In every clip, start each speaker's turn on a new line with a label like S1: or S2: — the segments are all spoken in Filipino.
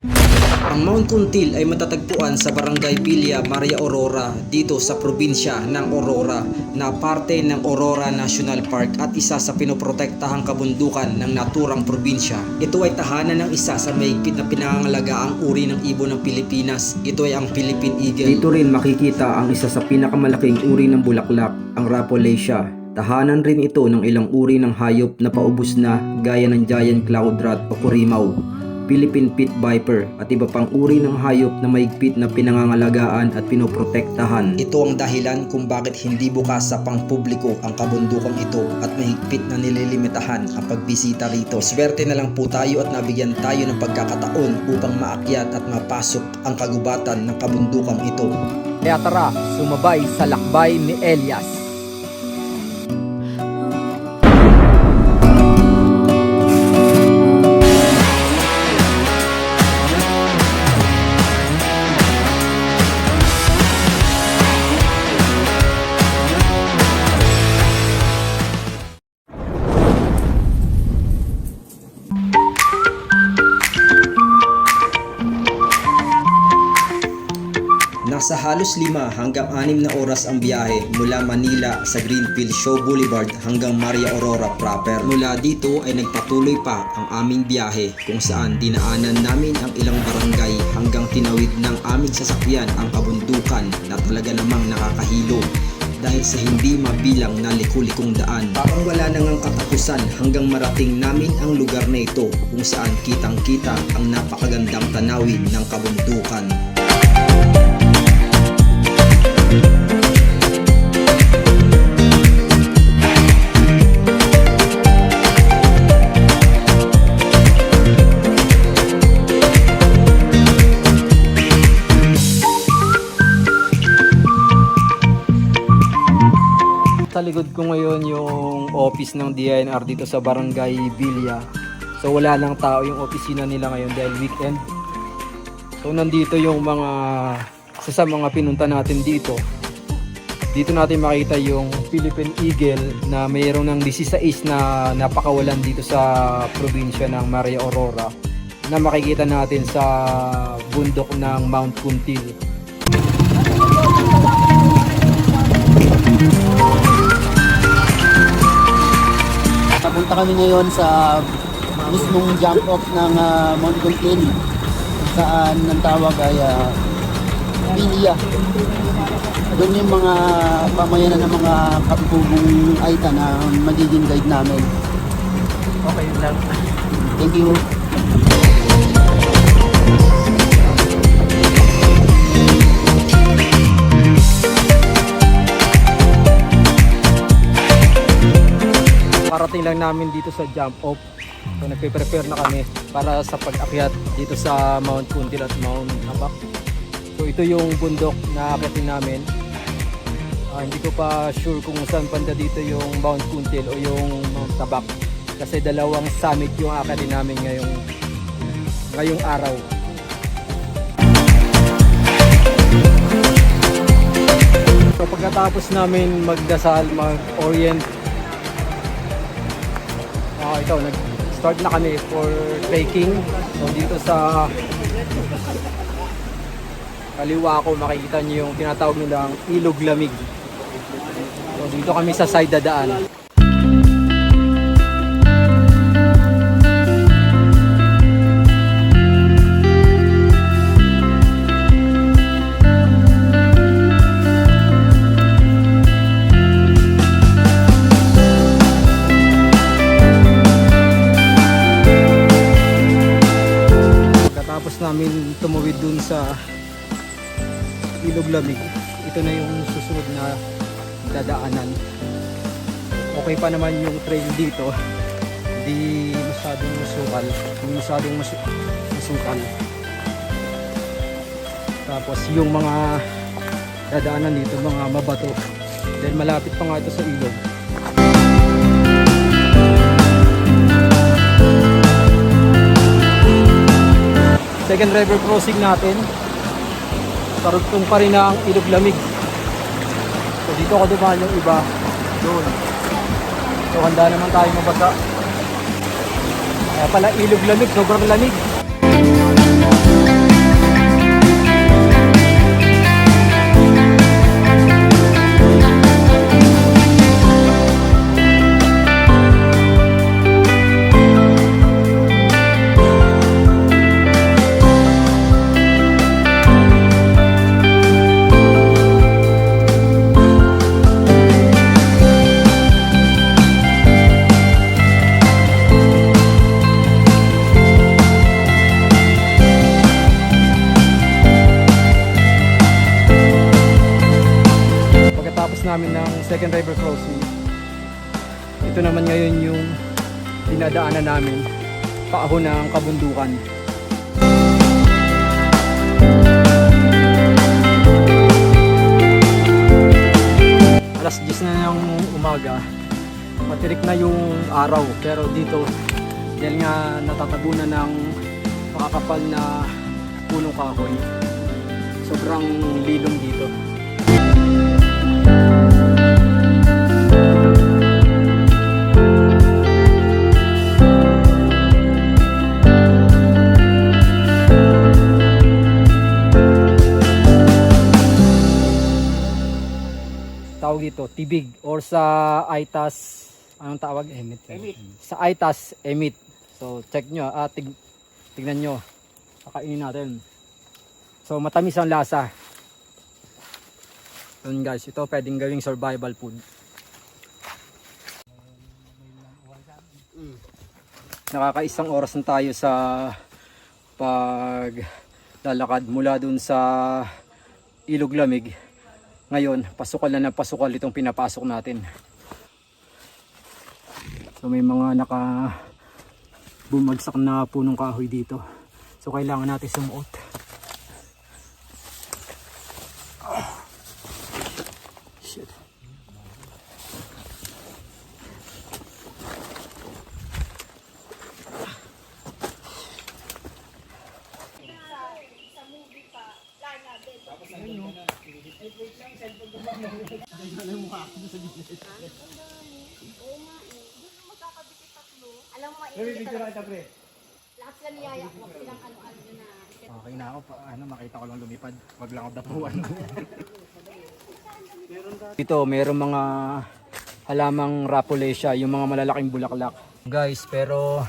S1: Ang Mount Kuntil ay matatagpuan sa Barangay Villa Maria Aurora dito sa probinsya ng Aurora na parte ng Aurora National Park at isa sa pinoprotektahang kabundukan ng naturang probinsya. Ito ay tahanan ng isa sa mahigpit na pinangangalagaang uri ng ibon ng Pilipinas. Ito ay ang Philippine Eagle. Dito rin makikita ang isa sa pinakamalaking uri ng bulaklak, ang Rafflesia. Tahanan rin ito ng ilang uri ng hayop na paubos na gaya ng giant cloud rat o kurimaw, Philippine Pit Viper at iba pang uri ng hayop na mahigpit na pinangangalagaan at pinoprotektahan. Ito ang dahilan kung bakit hindi bukas sa pangpubliko ang kabundukang ito at mahigpit na nililimitahan ang pagbisita rito. Swerte na lang po tayo at nabigyan tayo ng pagkakataon upang maakyat at mapasok ang kagubatan ng kabundukang ito.
S2: Kaya tara, sumabay sa lakbay ni Elias.
S1: Nasa halos 5 hanggang 6 na oras ang biyahe mula Manila sa Greenfield Show Boulevard hanggang Maria Aurora proper. Mula dito ay nagpatuloy pa ang aming biyahe kung saan dinaanan namin ang ilang barangay hanggang tinawid ng aming sasakyan ang kabundukan na talaga namang nakakahilo dahil sa hindi mabilang na liku-likong daan. Parang wala nang katapusan hanggang marating namin ang lugar na ito kung saan kitang-kita ang napakagandang tanawin ng kabundukan.
S2: Sa likod ko ngayon yung office ng DNR dito sa Barangay Villa. So wala nang tao yung opisina nila ngayon dahil weekend. So nandito yung mga sa mga pinunta natin dito. Dito natin makita yung Philippine Eagle na mayroon ng 16 na napakawalan dito sa probinsya ng Maria Aurora na makikita natin sa bundok ng Mount Kuntil.
S3: Papunta kami ngayon sa mismong jump off ng Mount Kuntil, saan ang tawag ay Villa. Doon yung mga pamayanan ng mga kapibubong Aita na magiging guide namin.
S2: Okay lang.
S3: Thank you.
S2: Parating lang namin dito sa jump off. So nagpe-prepare na kami para sa pag-akyat dito sa Mount Kuntil at Mount Tabak. So ito yung bundok na akyatin namin. Hindi ko pa sure kung saan banda dito yung Mount Kuntil o yung Mount Tabak kasi dalawang summit yung akyatin namin ngayong araw. So pagkatapos namin magdasal, mag-orient, ito, nag-start na kami for trekking. So dito sa kaliwa ko makikita niyo yung tinatawag nilang Ilog Lamig. So dito kami sa side dadaan. Namin tumawid dun sa Ilog Lamig. Ito na yung susunod na dadaanan. Okay pa naman yung trail dito, hindi masyadong masukal. Tapos yung mga dadaanan dito mga mabato dahil malapit pa nga ito sa ilog. Second river crossing natin. Karugtong pa rin ang Ilog Lamig. So dito ako dumaan yung iba doon. So handa naman tayo mabasa. Kaya pala Ilog Lamig, sobrang lamig. Second River Crossing. Ito naman ngayon yung dinadaanan namin paahon ng kabundukan. Alas 10 na ng umaga, matirik na yung araw, pero dito dahil nga natatabunan ng makakapal na punong kahoy, sobrang lilong dito. Tawag dito, tibig, or sa Aitas, anong tawag? Emit. Sa Aitas, emit. So check nyo, tignan nyo, kakainin natin. So matamis ang lasa. Yun guys, ito pwedeng gawing survival food. Nakakaisang oras na tayo sa paglalakad mula dun sa Ilog Lamig. Ngayon, pasukal na ng pasukal itong pinapasok natin. So may mga bumagsak na punong kahoy dito. So kailangan natin sumuot. Shit.
S4: Alam mo, mainit lahat sila niyaya ko, ilang ano-ano na.
S2: Okay na ako, makita ko lang lumipad. Wag lang ako dapuan. Dito, mayroong mga halamang Rafflesia, yung mga malalaking bulaklak. Guys, pero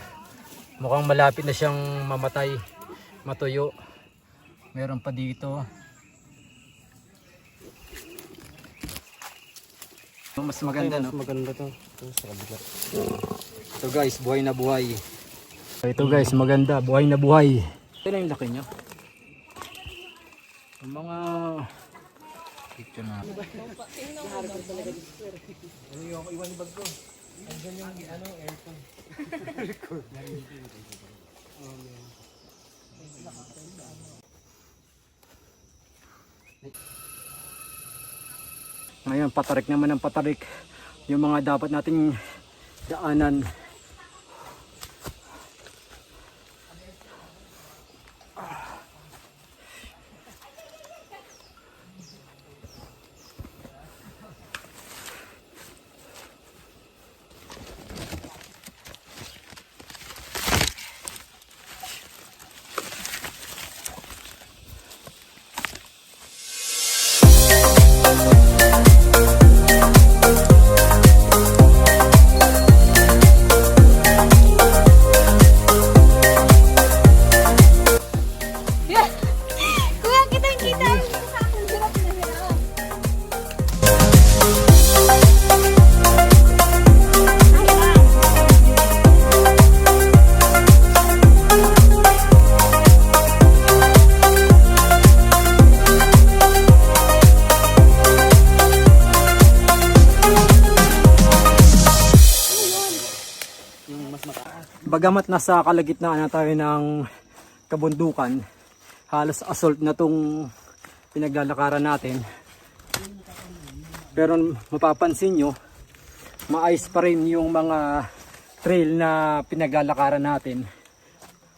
S2: mukhang malapit na siyang mamatay, matuyo. Meron pa dito. Mas maganda, no? Mas maganda to. Ito guys, buhay na buhay. Ito guys, maganda, buhay na buhay. Ito na yung laki niya. Yung mga picture na. Ano yung iwan ni bag ko? Andyan yung aircon. Record. Ngayon, patarik naman ang patarik. Yung mga dapat nating daanan.
S4: Kuya, kita yung sa akin. Hirap na hirap.
S2: Bagamat nasa kalagitnaan na tayo ng kabundukan, halos assault na tong pinaglalakaran natin. Pero mapapansin nyo, maayos pa rin yung mga trail na pinaglalakaran natin.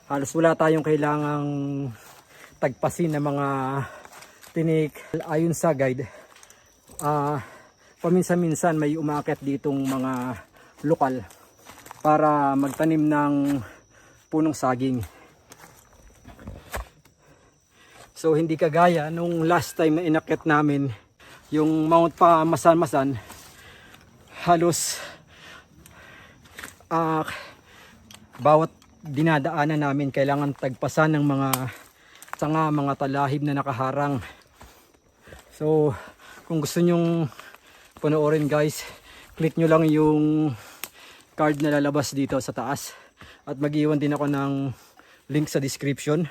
S2: Halos wala tayong kailangang tagpasin na mga tinik. Ayon sa guide, paminsan-minsan may umakyat ditong mga lokal para magtanim ng punong saging. So hindi kagaya nung last time na inakyat namin yung Mount Masan-Masan, halos bawat dinadaanan namin kailangan tagpasan ng mga sanga, mga talahib na nakaharang. So kung gusto nyong panoorin guys, click nyo lang yung card na lalabas dito sa taas at mag-iwan din ako ng link sa description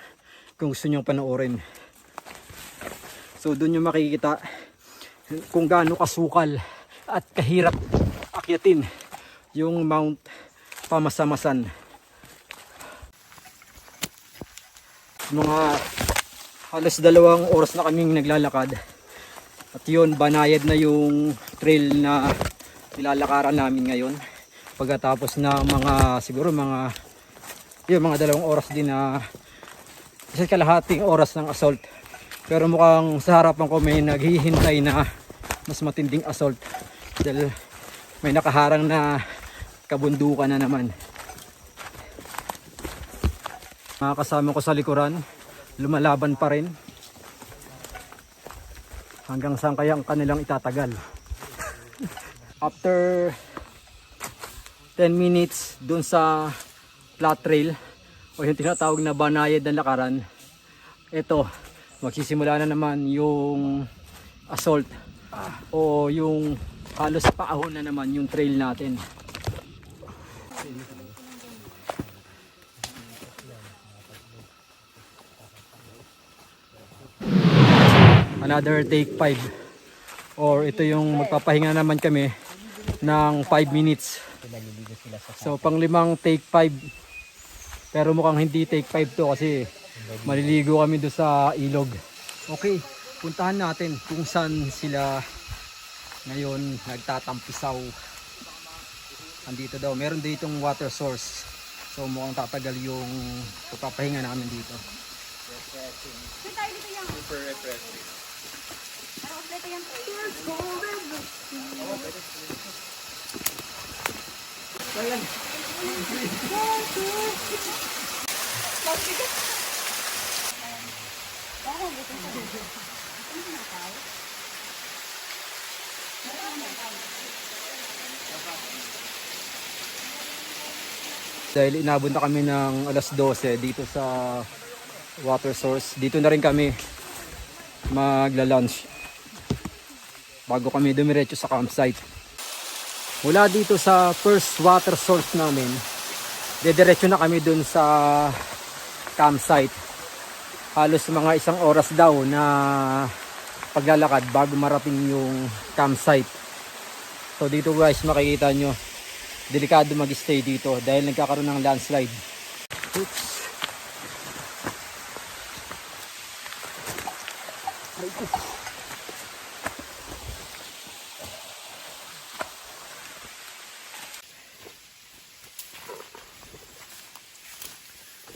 S2: kung gusto nyong panoorin. So doon nyo makikita kung gaano kasukal at kahirap akyatin yung Mount Pamasamasan. Mga halos 2 oras na kaming naglalakad at yun, banayad na yung trail na nilalakaran namin ngayon pagkatapos na siguro mga 2 oras din na isa't kalahating oras ng assault. Pero mukhang sa harapan ko may naghihintay na mas matinding assault dahil may nakaharang na kabundukan na naman. Mga kasama ko sa likuran, lumalaban pa rin. Hanggang saan kaya ang kanilang itatagal. After 10 minutes dun sa flat trail o yung tinatawag na banayad na lakaran, ito, magsisimula na naman yung assault o yung halos paahon na naman yung trail natin. Another take 5 or ito yung magpapahinga naman kami ng 5 minutes. So pang 5 take 5, pero mukhang hindi take 5 to kasi maliligo kami doon sa ilog. Okay, puntahan natin kung saan sila ngayon nagtatampisaw. Andito daw, meron ditong water source, so mukhang tatagal yung pagpapahinga namin dito.
S4: Super refreshing. Parang kompleto yan.
S2: Dahil inabot na kami ng alas 12 dito sa water source, dito na rin kami magla-lunch bago kami dumiretso sa campsite. Mula dito sa first water source namin, dediretso na kami dun sa campsite. Halos mga 1 oras daw na paglalakad bago marating yung campsite. So dito guys, makikita nyo, delikado mag-stay dito dahil nagkakaroon ng landslide. Oops.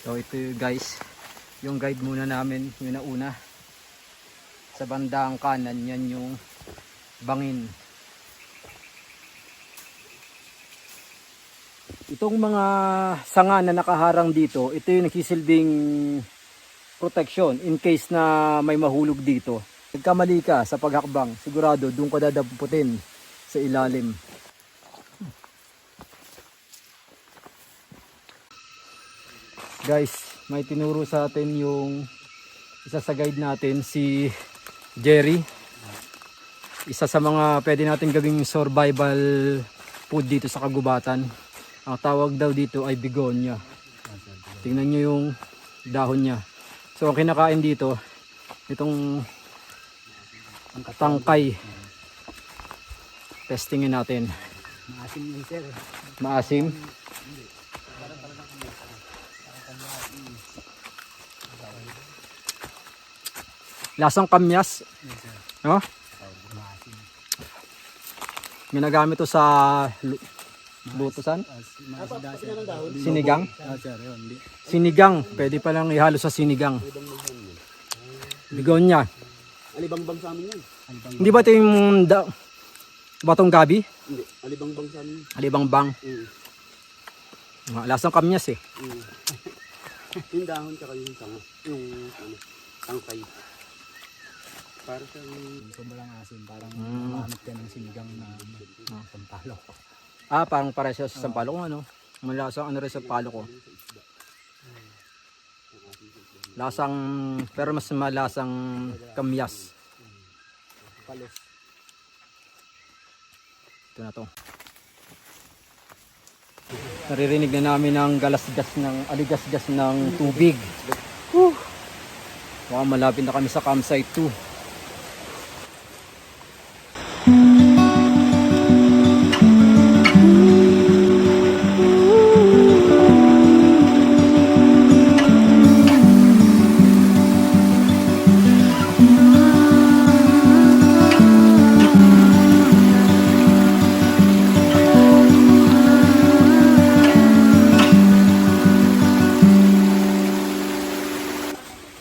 S2: So ito guys, yung guide muna namin, yung nauna. Sa bandang kanan, yan yung bangin. Itong mga sanga na nakaharang dito, ito yung nagsisilbing protection in case na may mahulog dito. Nagkamali ka sa paghakbang, sigurado doon ka dadamputin sa ilalim. Guys, may tinuro sa atin yung isa sa guide natin, si Jerry. Isa sa mga pwede natin gawing survival food dito sa kagubatan. Ang tawag daw dito ay bigonya. Tingnan nyo yung dahon niya. So ang kinakain dito, itong tangkay. Testingin natin.
S3: Maasim yun, sir.
S2: Maasim. Lasang kamyas. No? Ginagamit to sa lutusan. Sinigang. Sinigang. Pwede pa lang ihalo sa sinigang. Bigonya.
S3: Alibangbang sa amin yan.
S2: Hindi ba ito yung batong gabi?
S3: Hindi, alibangbang sa amin.
S2: Alibangbang. Lasang kamyas eh.
S3: Yung dahon tsaka yung tanga. Yung tangkay. Para sa sobrang asim, parang maanap ka ng sinigang na sampalok.
S2: Ah, parang para sa sampalok ko ano. Malasang ano rin sa palo ko. Lasang, pero mas malasang kamyas.
S3: Palos.
S2: Ito na to. Naririnig na namin ang aligasgas ng tubig. Wow, malapit na kami sa campsite 2.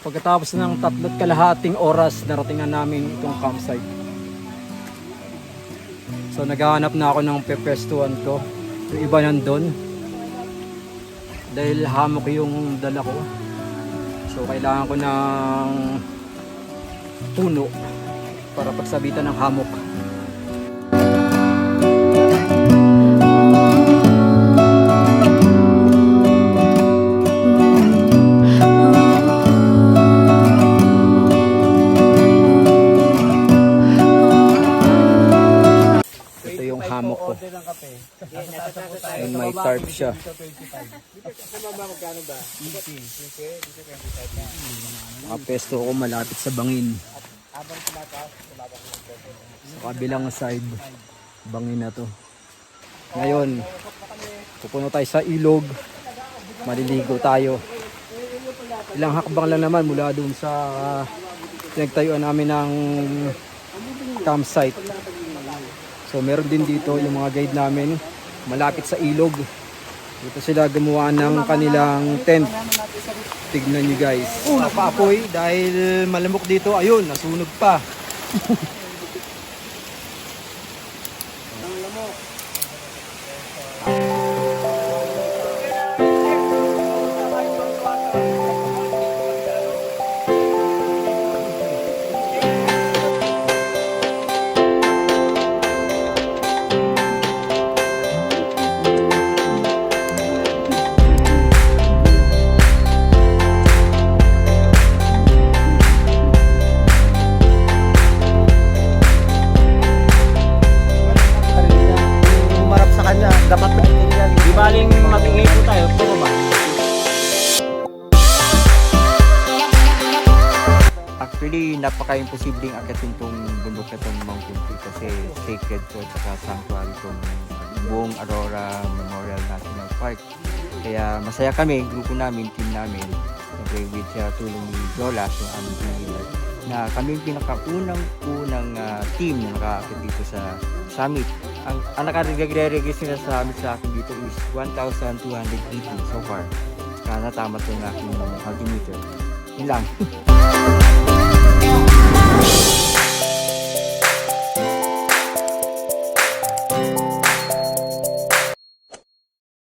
S2: Pagkatapos ng 3.5 oras, narating na namin itong campsite. So naghahanap na ako ng pepestuhan ko. Yung iba nandun. Dahil hamok yung dala ko. So kailangan ko ng puno para pagsabitan ng hamok. Ito yung hamok ko. And may tarp siya. Nakapesto ko malapit sa bangin. Sa kabilang side, bangin na to. Ngayon, pupuno tayo sa ilog. Maliligo tayo. Ilang hakbang lang naman mula dun sa pinagtayuan namin ng campsite. So meron din dito yung mga guide namin malapit sa ilog. Dito sila gumawa ng kanilang tent. Tignan nyo guys. Napaapoy dahil malamok dito. Ayun, nasunog pa.
S3: Umarap sa kanya, dapat yan.
S5: Di baling mag-ingay po tayo, bumaba. Actually, napaka-imposibleng agatin tong bundok na itong Mount Kunti kasi sacred to at saka sanctuary itong buong Aurora Memorial National Park. Kaya masaya kami, grupo namin, team namin, siyempre with tulong ni Jolas, yung aming team leader, na kami yung pinakaunang team na nakakakit dito sa summit. Ang nakaregre-register na sa summit sa akin dito is 1,280 so far. Kaya natama itong aking altimeter. Yun lang.